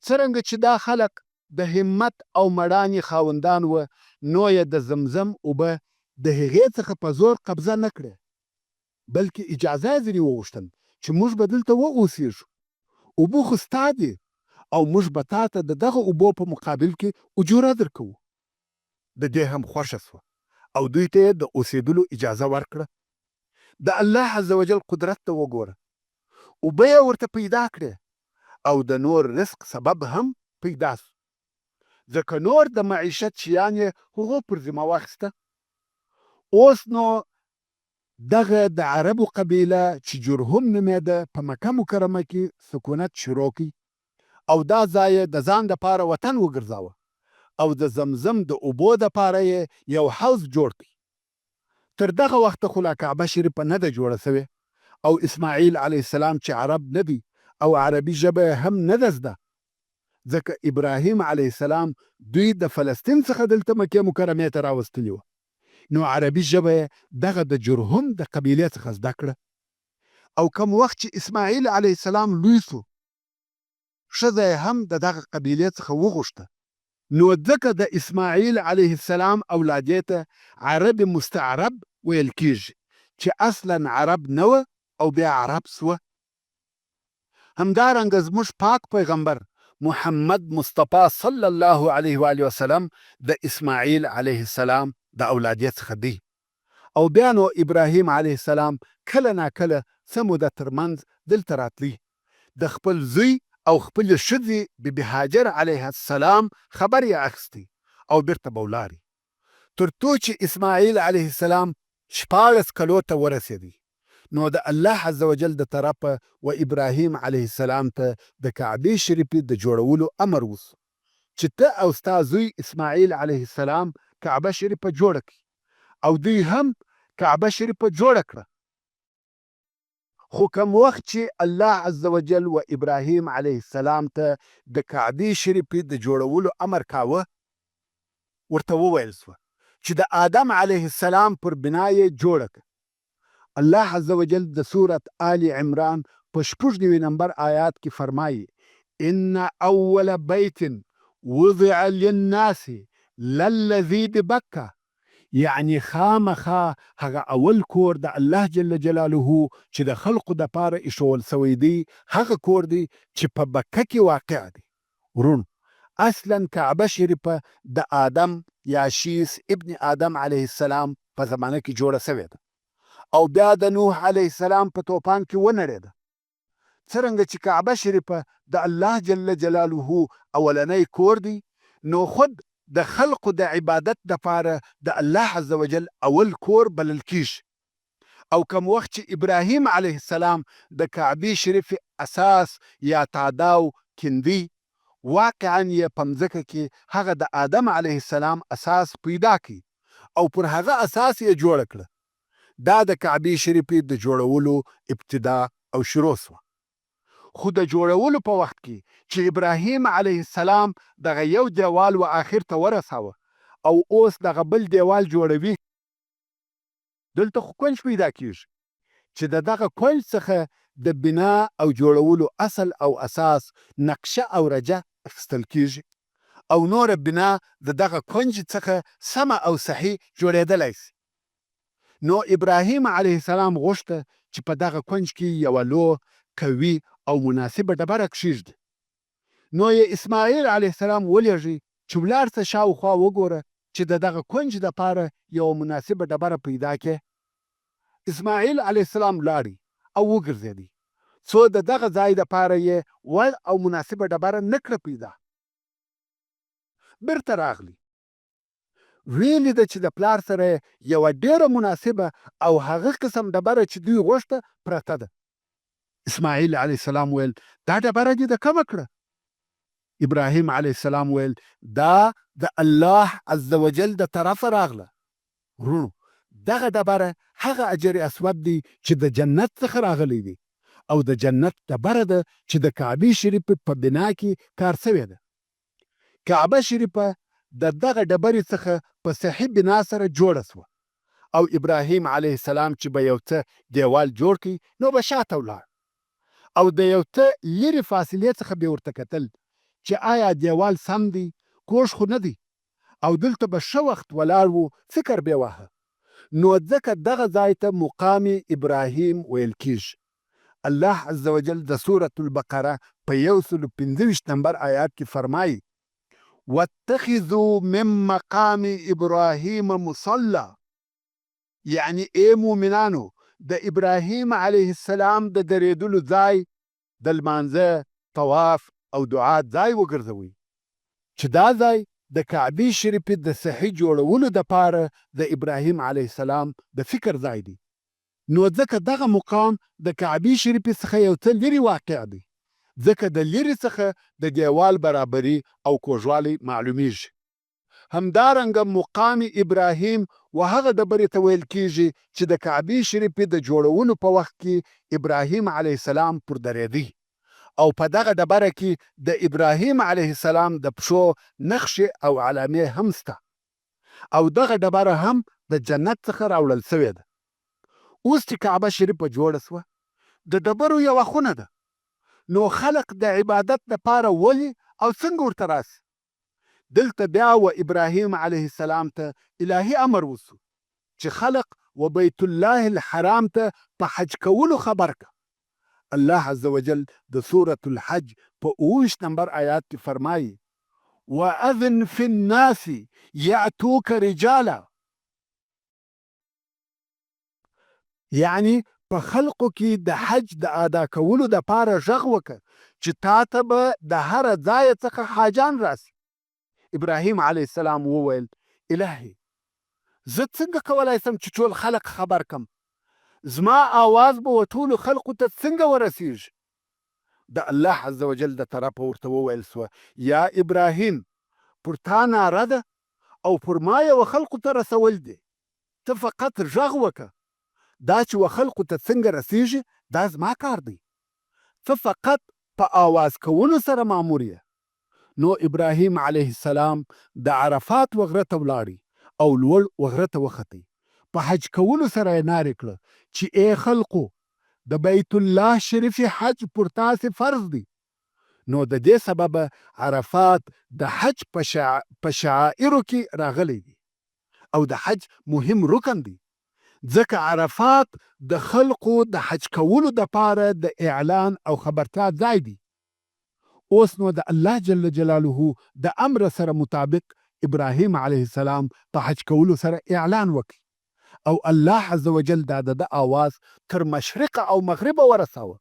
څرنګه چې دا خلک د همت او مړانې خاوندان وه، نو یې د زمزم اوبه د هغې څخه په زور قبضه نه کړې، بلکې اجازه یې ځینې وغوښتل چې موږ به دلته واوسېږو. اوبه خو ستا دي او موږ به تا ته د دغه اوبو په مقابل کې اجوره درکوو. د دې هم خوښه شوه او دوی ته یې د اوسېدلو اجازه ورکړه. د الله عز وجل قدرت ته وګوره. اوبه یې ورته پیدا کړې او د نور رزق سبب هم پیدا سو، ځکه نور د معیشت شیان یې هغو پر ذمه واخیسته. اوس نو دغه د عربو قبیله چې جرهم نومېده په مکه مکرمه کې سکونت شروع کړي او دا ځای یې د ځان دپاره وطن وګرځاوه او د زمزم د اوبو دپاره یې یو حوض جوړ کړي. تر دغه وخته خو لا کعبه شریفه نه ده جوړه سوې او اسماعیل علیه السلام چې عرب نه دی او عربي ژبه هم نه ده زده، ځکه ابراهیم علیه السلام دوی د فلسطین څخه دلته مکې مکرمې ته راوستلي وه، نو عربي ژبه یې دغه د جرهم د قبیلې څخه زده کړه. او کم وخت چې اسماعیل علیه السلام لوی سو، ښځه یې هم د دغه قبیلې څخه وغوښته، نو ځکه د اسماعیل علیه السلام اولادې ته عرب مستعرب ویل کیږي چې اصلا عرب نه وه او بیا عرب سوه. همدارنګه زموږ پاک پیغمبر محمد مصطفی صلی الله علیه و آله وسلم د اسماعیل علیه السلام د اولادې څخه دی. او بیا نو ابراهیم علیه السلام کله ناکله څه موده ترمنځ دلته راتلی، د خپل زوی او خپلې ښځې بیبي هاجر علیه السلام خبر یې اخیستی او بیرته به ولاړی، تر څو چې اسماعیل علیه السلام 14 کلو ته ورسېدی. نو د الله عز وجل د طرفه و ابراهیم علیه السلام ته د کعبې شریفې د جوړولو امر وسو چې ته او ستا زوی اسماعیل علیه السلام کعبه شریفه جوړه کړي، او دوی هم کعبه شریفه جوړه کړه. خو کم وخت چې الله عز وجل و ابراهیم علیه السلام ته د کعبې شریفې د جوړولو امر کاوه، ورته وویل سوه چې د آدم علیه السلام پر بنا یې جوړه کړه. الله عز وجل د سورت آل عمران په 96 نمبر آیات کې فرمایي: ان اول بیت وضع للناس للذي ببکه، یعنی خامخا هغه اول کور د الله جل جلاله چې د خلقو دپاره ایښول سوی دی هغه کور دی چې په بکه کې واقع دی. ورونو، اصلا کعبه شریفه د آدم یا شیس ابن آدم علیه السلام په زمانه کې جوړه سوې ده او بیا د نوح علیه السلام په طوفان کې ونړېده. څرنګه چې کعبه شریفه د الله جل جلاله اولنی کور دی، نو خود د خلقو د عبادت دپاره د الله عز وجل اول کور بلل کیږي. او کم وخت چې ابراهیم علیه السلام د کعبې شریفې اساس یا تاداو کیندی، واقعا یې په مځکه کې هغه د آدم علیه السلام اساس پیدا کړي او پر هغه اساس یې جوړه کړه. دا د کعبې شریفې د جوړولو ابتدا او شروع سوه. خو د جوړولو په وخت کې چې ابراهیم علیه السلام دغه یو دیوال و آخر ته ورساوه او اوس دغه بل دیوال جوړوي، دلته خو کونج پیدا کیږي چې د دغه کونج څخه د بنا او جوړولو اصل او اساس نقشه او رجه اخیستل کیږي او نور بنا د دغه کونج څخه سمه او صحیح جوړېدلی سي. نو ابراهیم علیه السلام غوښته چې په دغه کونج کې یوه لو، قوي او مناسبه ډبره کښیږدي. نو یې اسماعیل علیه السلام ولیږي چې ولاړ شه شاوخوا وګوره چې د دغه کونج دپاره یوه مناسبه ډبره پیدا کړې. اسماعیل علیه السلام لاړی او وګرځېدی، څو د دغه ځای دپاره یې وړ او مناسبه ډبره نه کړه پیدا. بیرته راغلی، ویې لیده چې د پلار سره یوه ډېره مناسبه او هغه قسم ډبره چې دوی غوښته پرته ده. اسماعیل علیه السلام ویل: دا ډبره دې د کومه کړه؟ ابراهیم علیه السلام ویل: دا د الله عز وجل د طرفه راغله. ورونو، دغه ډبره هغه اجر اسود دی چې د جنت څخه راغلی دی او د جنت ډبره ده چې د کعبې شریفې په بنا کې کار سوې ده. کعبه شریفه د دغه ډبرې څخه په صحیح بنا سره جوړه سوه او ابراهیم علیه السلام چې به یو څه دیوال جوړ کړي، نو به شاته ولاړ او د یو څه لرې فاصلې څخه به ورته کتل چې آیا دیوال سم دی، کوږ خو نه دی، او دلته به ښه وخت ولاړ و، فکر به واهه. نو ځکه دغه ځای ته مقام ابراهیم ویل کیږي. الله عز وجل د سورة البقره په 125 نمبر آیات کې فرمایي: واتخذوا من مقام ابراهیم مصلى، یعنی ای مؤمنانو د ابراهیم علیه السلام د درېدلو ځای د لمانځه، طواف او دعا ځای وګرځوئ، چې دا ځای د کعبې شریفې د صحیح جوړولو دپاره د ابراهیم علیه السلام د فکر ځای دی. نو ځکه دغه مقام د کعبې شریفې څخه یو څه لرې واقع دی، ځکه د لرې څخه د دیوال برابري او کوږوالی معلومیږي. همدارنګه مقام ابراهیم و هغه ډبرې ته ویل کیږي چې د کعبې شریفې د جوړولو په وخت کې ابراهیم علیه السلام پر درېدی، او په دغه ډبره کې د ابراهیم علیه السلام د پښو نقشې او علامې هم سته، او دغه ډبره هم د جنت څخه راوړل سوې ده. اوس چې کعبه شریفه جوړه سوه، د ډبرو یوه خونه ده، نو خلق د عبادت دپاره ولې او څنګه ورته راسي؟ دلته بیا و ابراهیم علیه السلام ته الهي امر وسو چې خلق و بیت الله الحرام ته په حج کولو خبر که. الله عز وجل د سورة الحج په 28 نمبر آیات کې فرمایي: وَأَذِنْ فِي النَّاسِ يَأْتُوكَ رِجَالًا، یعنی په خلقو کې د حج د ادا کولو دپاره غږ وکړه چې تا ته به د هره ځایه څخه حاجان راسي. ابراهیم علیه السلام وویل: الهي، زه څنګه کولی سم چې ټول خلق خبر کم؟ زما آواز به و ټولو خلقو ته څنګه ورسیږي؟ د الله عز وجل د طرفه ورته وویل سوه: یا ابراهیم، پر تا ناره ده او پر ما یې و خلقو ته رسول دی. ته فقط غږ وکړه، دا چې و خلقو ته څنګه رسیږي دا زما کار دی، ته فقط په آواز کولو سره مامور یې. نو ابراهیم علیه السلام د عرفات وغره ته ولاړی او لوړ وغره ته وختی. په حج کولو سره یې نارې کړه چې ای خلقو، د بیت الله شریف حج پر تاسې فرض دی. نو د دې سببه عرفات د حج په شعائرو کې راغلی دی، او د حج مهم رکن دی، ځکه عرفات د خلقو د حج کولو دپاره د اعلان او خبرتیا ځای دی. اوس نو د الله جل جلاله د امر سره مطابق ابراهیم علیه السلام په حج کولو سره اعلان وکړي، او الله عز وجل دا د آواز تر مشرق او مغرب ورساوه.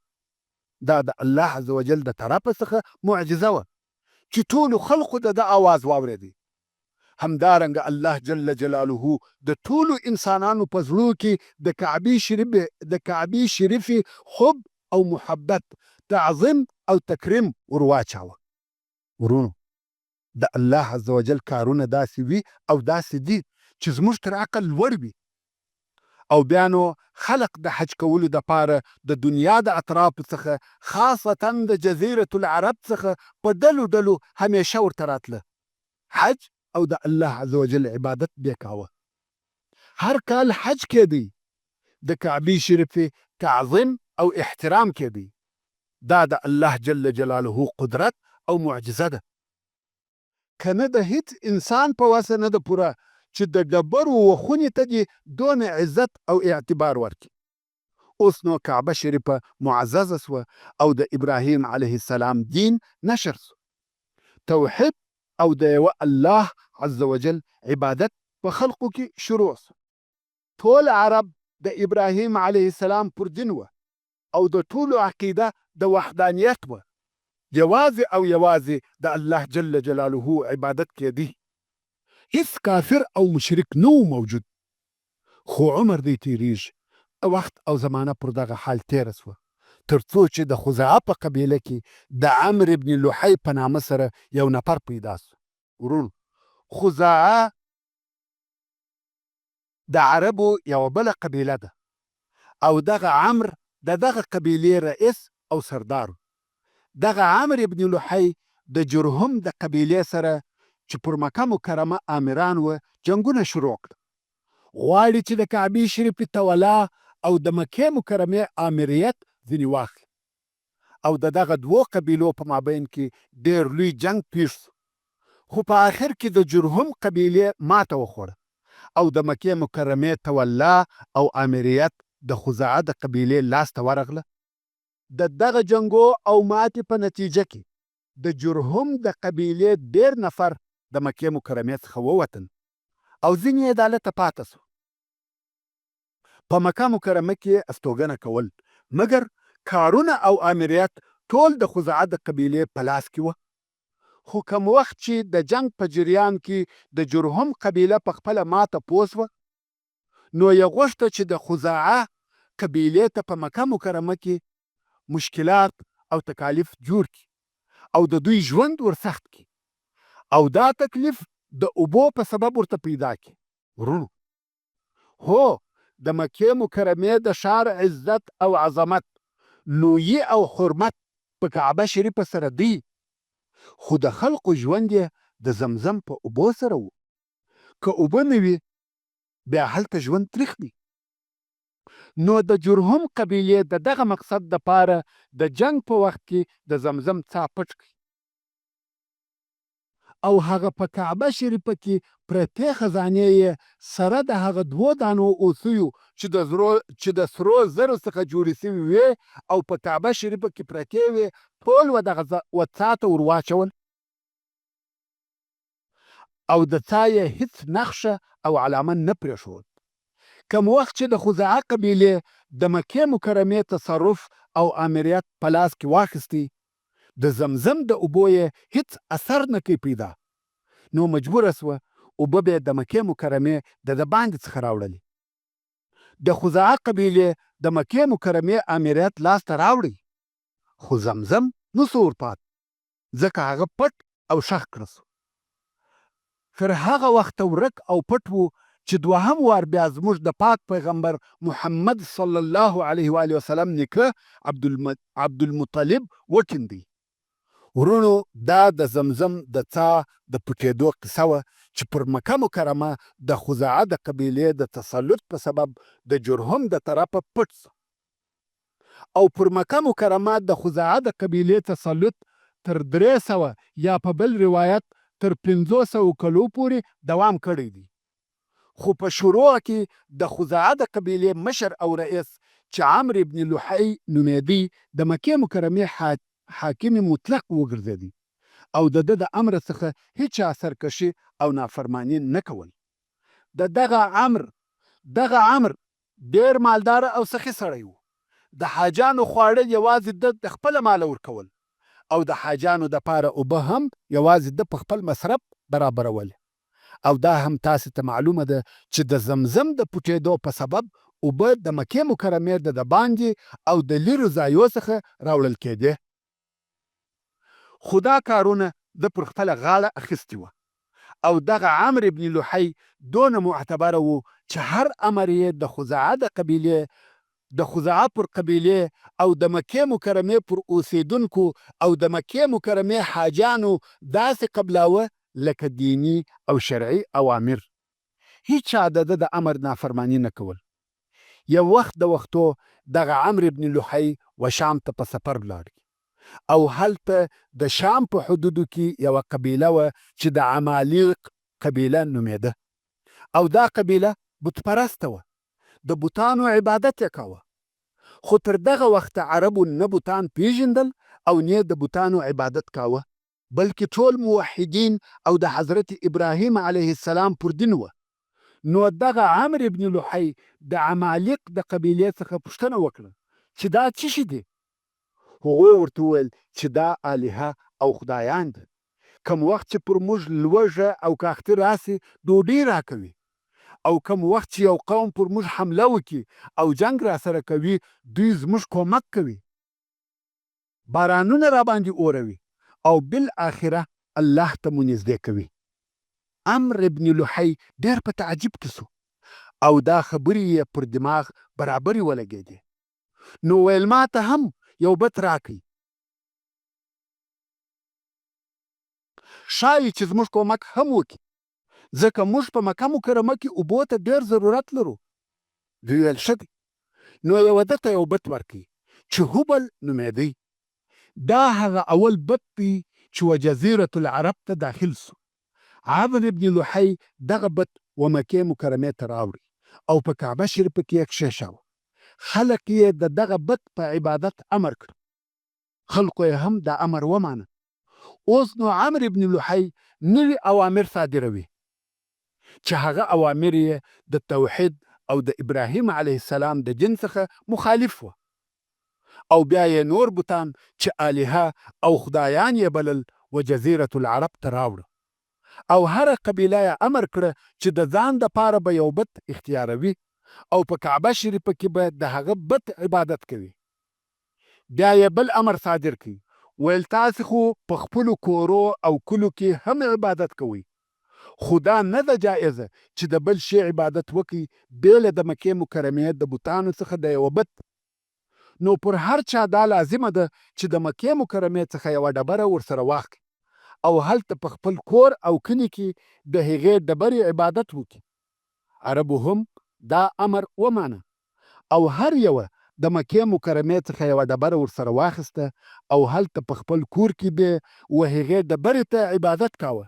دا د الله عز وجل د طرفه څخه معجزه وه چې ټولو خلقو د آواز واورېدی. همدارنګه الله جل جلاله د ټولو انسانانو په زړو کې د کعبې شریفې حب او محبت، تعظیم او تکریم ورواچاوه. ورونو، د الله عز وجل کارونه داسې وي او داسې دي چې زموږ تر عقل لوړ وي. او بیا نو خلق د حج کولو دپاره د دنیا د اطرافو څخه، خاصتا د جزیرة العرب څخه په ډلو ډلو همیشه ورته راتله، حج او د الله عز وجل عبادت به کاوه. هر کال حج کېدی، د کعبې شریفې تعظیم او احترام کېدی. دا د الله جل جلاله قدرت او معجزه ده، که نه د هیڅ انسان په وسه نه ده پوره چې د ډبرو و خونې ته دې دونه عزت او اعتبار ورکړي. اوس نو کعبه شریفه معززه سوه او د ابراهیم علیه السلام دین نشر سو. توحید او د یوه الله عز وجل عبادت په خلقو کې شروع سو. ټول عرب د ابراهیم علیه السلام پر دین وه، او د ټولو عقیده د وحدانیت وه. یوازې او یوازې د الله جل جلاله عبادت کېدی. هیڅ کافر او مشرک نه موجود. خو عمر دی تیریږي، وخت او زمانه پر دغه حال تیره سوه، تر څو چې د خزاعه په قبیله کې د عمرو ابن لحی په نامه سره یو نفر پیدا سو. ورونو، خزاعه د عربو یوه بله قبیله ده، او دغه عمرو د دغه قبیلې رئیس او سردار. دغه عمرو ابن لحی د جرهم د قبیلې سره چې پر مکه مکرمه امیران و جنګونه شروع کړه. غواړي چې د کعبې شریفې تولا او د مکې مکرمې امریت ځینې واخلي. او د دغه دوو قبیلو په مابین کې ډېر لوی جنگ پیښ شو. خو په آخر کې د جرهم قبیلې ماته وخوړه او د مکې مکرمې تولا او امریت د خزاعه د قبیلې لاسته ورغله. د دغه جنګو او ماتې په نتیجه کې د جرهم د قبیلې ډېر نفر د مکې مکرمې څخه ووتل او ځینې یې دلته پاته سو. په مکه مکرمه کې استوګنه کول، مګر کارونه او امریت ټول د خزاعه د قبیلې په لاس کې وه. خو کوم وخت چې د جنگ په جریان کې د جرهم قبیله په خپله ماته پوه سوه، نو یې غوښته چې د خزاعه قبیلې ته په مکه مکرمه کې مشکلات او تکالیف جوړ کړي او د دوی ژوند ورسخت کړي او دا تکلیف د اوبو په سبب ورته پیدا کړي. ورونو، هو د مکې مکرمې د ښار عزت او عظمت، لویي او حرمت په کعبه شریفه سره دی، خو د خلقو ژوند یې د زمزم په اوبو سره و. که اوبه نه وي بیا هلته ژوند تریخ دی. نو د جرهم قبیلې د دغه مقصد دپاره د جنگ په وخت کې د زمزم څاه پټ کړي او هغه په کعبه شریفه کې پرتې خزانې یې سره د هغه دوو دانو اوسیو چې د سرو زرو څخه جوړې سوي وې او په کعبه شریفه کې پرتې وې، ټول دغه څاه ته ور واچول او د څاه یې هیڅ نقشه او علامه نه پرېښود. کوم وخت چې د خزاعه قبیلې د مکې مکرمې تصرف او امریت په لاس کې واخیستی، د زمزم د اوبو یې هیڅ اثر نه کوي پیدا، نو مجبوره سوه اوبه به د مکې مکرمې د باندې څخه راوړلې. د خزاعه قبیلې د مکې مکرمې امریت لاسته راوړی، خو زمزم نسو ورپات، ځکه هغه پټ او ښخ کړه سو. تر هغه وخته ورک او پټ و چې دوهم وار بیا زموږ د پاک پیغمبر محمد صلی الله علیه و آله وسلم نیکه عبدالمطلب وټیندی. ورونو، دا د زمزم د څاه د پټېدو قصه وه چې پر مکه مکرمه د خزاعه د قبیلې د تسلط په سبب د جرهم د طرفه پټ سو او پر مکه مکرمه د خزاعه د قبیلې تسلط تر 300 یا په بل روایت تر 500 کلو پورې دوام کړی دی. خو په شروع کې د خزاعه د قبیلې مشر او رئیس چې عمرو ابن لحی نومېدی د مکې مکرمې حاکم مطلق وګرځېدی او د ده د امر څخه هیچا سرکشي او نافرماني نه کول. دغه عمر ډېر مالدار او سخي سړی و. د حاجانو خواړه یوازې ده د خپله ماله ورکول او د حاجانو دپاره اوبه هم یوازې ده په خپل مصرف برابرول. او دا هم تاسې ته معلومه ده چې د زمزم د پټېدو په سبب اوبه د مکې مکرمې د باندې او د لیرو ځایو څخه راوړل کېدې. خو دا کارونه ده پر خپله غاړه اخیستې وه او دغه عمرو ابن لحی دونه معتبره و چې هر امر یې د خزاعه پر قبیلې او د مکې مکرمې پر اوسیدونکو او د مکې مکرمې حاجانو داسې قبلاوه لکه دینی او شرعي اوامر. هیچا د ده د امر نافرمانی نه کول. یو وخت د وختو دغه عمرو ابن لحی و شام ته په سفر لاړ او هلته د شام په حدودو کې یوه قبیله وه چې د عمالیق قبیله نومېده او دا قبیله بت پرسته وه، د بوتانو عبادت یې کاوه. خو تر دغه وخته عربو نه بوتان پیژندل او نه د بوتانو عبادت کاوه، بلکې ټول موحدین او د حضرت ابراهیم علیه السلام پر دین وه. نو دغه عمرو ابن لحی د عمالیق د قبیلې څخه پوښتنه وکړه چې دا څه شي دي؟ هغوی ورته وویل چې دا الهه او خدایان دي. کوم وخت چې پر موږ لوږه او کاختي راسي ډوډۍ راکوي، او کوم وخت چې یو قوم پر موږ حمله وکړي او جنگ را سره کوي دوی زموږ کومک کوي، بارانونه را باندې اوروي او بالاخره الله ته مو نږدې کوي. عمرو ابن لحی ډېر په تعجب کې سو او دا خبرې یې پر دماغ برابرې ولګېدې. نو ویل ما ته هم یو بت راکئ، ښایي چې زموږ کومک هم وکړي، ځکه موږ په مکه مکرمه کې اوبو ته ډېر ضرورت لرو. دوی ویل ښه دی. نو یې ده ته یو بت ورکړي چې هبل نومېدی. دا هغه اول بت دی چې و جزیرة العرب ته داخل سو. عامر ابن لحی دغه بت و مکې مکرمې ته راوړي او په کعبه شریفه کې یې کښېښاوه. خلق یې د دغه بت په عبادت امر کړ. خلقو یې هم دا امر ومانه. اوس نو عمرو ابن لحی نوي اوامر صادروي چې هغه اوامر یې د توحید او د ابراهیم علیه السلام د دین څخه مخالف وه. او بیا یې نور بوتان چې الهه او خدایان یې بلل و جزیرة العرب ته راوړه. او هره قبیله یې امر کړه چې د ځان دپاره به یو بت اختیاروي او په کعبه شریفه کې به د هغه بت عبادت کوي. بیا یې بل امر صادر کړي، ویل تاسې خو په خپلو کورو او کلو کې هم عبادت کوئ، خو دا نه ده جایزه چې د بل شي عبادت وکړي بېله د مکې مکرمې د بوتانو څخه د یوه بت. نو پر هر چا دا لازمه ده چې د مکې مکرمې څخه یوه ډبره ورسره واخلي او هلته په خپل کور او کلي کې د هغې ډبرې عبادت وکړي. عربو هم دا امر ومانه او هر یوه د مکې مکرمې څخه یوه ډبره ورسره واخیسته او هلته په خپل کور کې به و هغې ډبرې ته عبادت کاوه،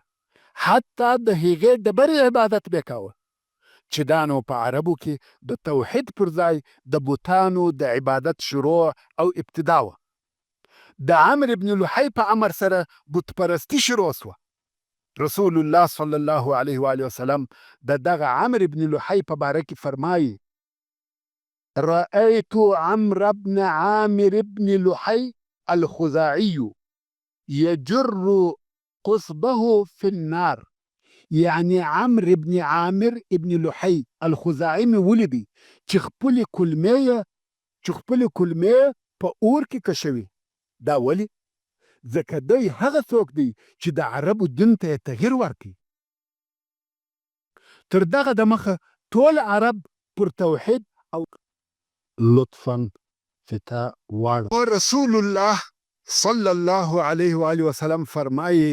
حتی د هغې ډبرې عبادت به کاوه چې دا نو په عربو کې د توحید پر ځای د بوتانو د عبادت شروع او ابتدا وه. د عمرو ابن لحی په امر سره بت پرستی شروع سوه. رسول الله صلی الله علیه و آله وسلم د دغه عمرو ابن لحی په باره کې فرمایي: رأيت عمرو بن عامر بن لحي الخزاعي يجر قصبه في النار. یعنی عمرو ابن عامر ابن لحی الخزاعي مې ولیدی چې خپلې کلمې په اور کې کشوي. دا ولې؟ ځکه دی هغه څوک دی چې د عربو دین ته یې تغییر ورکړي. تر دغه دمخه ټول عرب پر توحید او لطفاً فتا واړه. رسول الله صلی الله علیه و آله وسلم فرمایي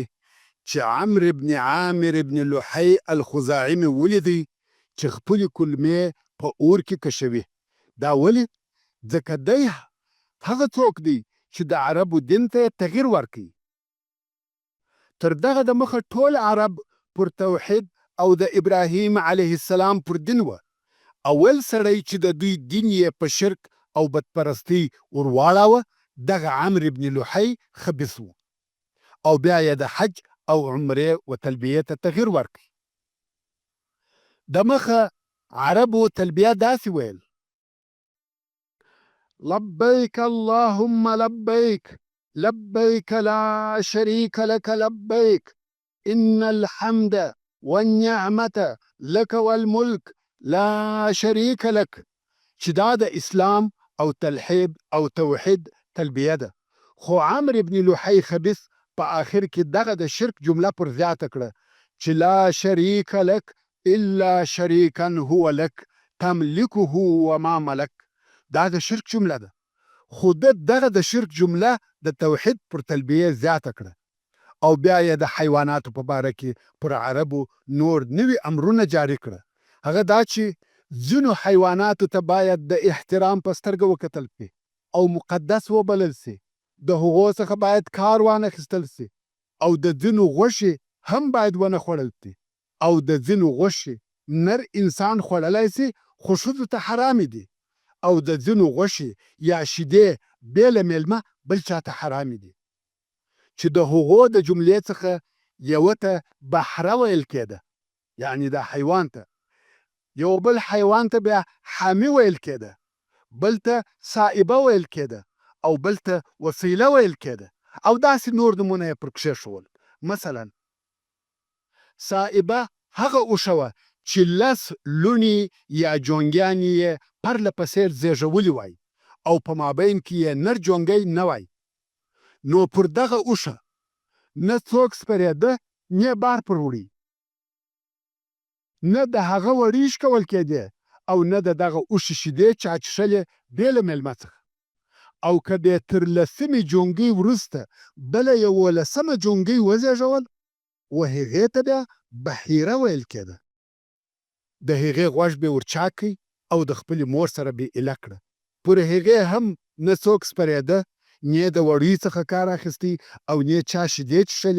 چې عمرو ابن عامر ابن لحی الخزاعي مې ولیدی چې خپلې کلمې په اور کې کشوي. دا ولې؟ ځکه دی هغه څوک دی چې د عربو دین ته تغییر ورکړي. تر دغه دمخه ټول عرب پر توحید او د ابراهیم علیه السلام پر دین وه. اول سړی چې د دوی دین یې په شرک او بدپرستۍ ورواړاوه دغه عمرو ابن لحی خبیث و او بیا یې د حج او عمرې و تلبیې ته تغییر ورکړي. دمخه عربو تلبیه داسې ویل: لبیک اللهم لبیک لبیک لا شریک لک لبیک ان الحمد والنعمة لك والملك لا شریک لک، چې دا د اسلام او تلحید او توحید تلبیه ده. خو عمرو ابن لحی خبیث په آخر کې دغه د شرک جمله پر زیاته کړه چې لا شریک لک الا شریکا هو لک تملکه وما ملک. دا د شرک جمله ده، خو دغه د شرک جمله د توحید پر تلبیه زیاته کړه او بیا یې د حیواناتو په باره کې پر عربو نور نوي امرونه جاری کړه. هغه دا چې ځینو حیواناتو ته باید د احترام په سترګه وکتل سي او مقدس وبلل سي، د هغو څخه باید کار وانخیستل سي او د ځینو غوښې هم باید ونه خوړل سي او د ځینو غوښې نر انسان خوړلی سي خو ښځو ته حرامې دي او د ځینو غوښې یا شیدې بېله میلمه بل چاته حرامې دي. چې د هغو د جملې څخه یوه ته بحره ویل کېده، یعنی دا حیوان ته، یو بل حیوان ته بیا حامی ویل کېده، بل ته صائبه ویل کېده او بل ته وسیله ویل کېده او داسې نور نومونه یې پر کښېښول. مثلا صائبه هغه اوښه وه چې 10 لوڼې یا جونګیانې یې پرله پسې زیږولي وای او په مابین کې یې نر جونګی نه وای. نو پر دغه اوښه نه څوک سپرېده نه بار پر وړي، نه د هغه وړي شکول کېدې او نه د دغه اوښې شیدې چا څښلې بېله میلمه څخه. او که دې تر 10مې جونګۍ وروسته بله 11مه جونګۍ وزېږول و هغې ته بیا بحیره ویل کېده. د هغې غوږ به ورچاک کړي او د خپلې مور سره به ایله کړه. پر هغې هم نه څوک سپرېده نه د وړیو څخه کار اخیستی او نه چا شیدې څښلې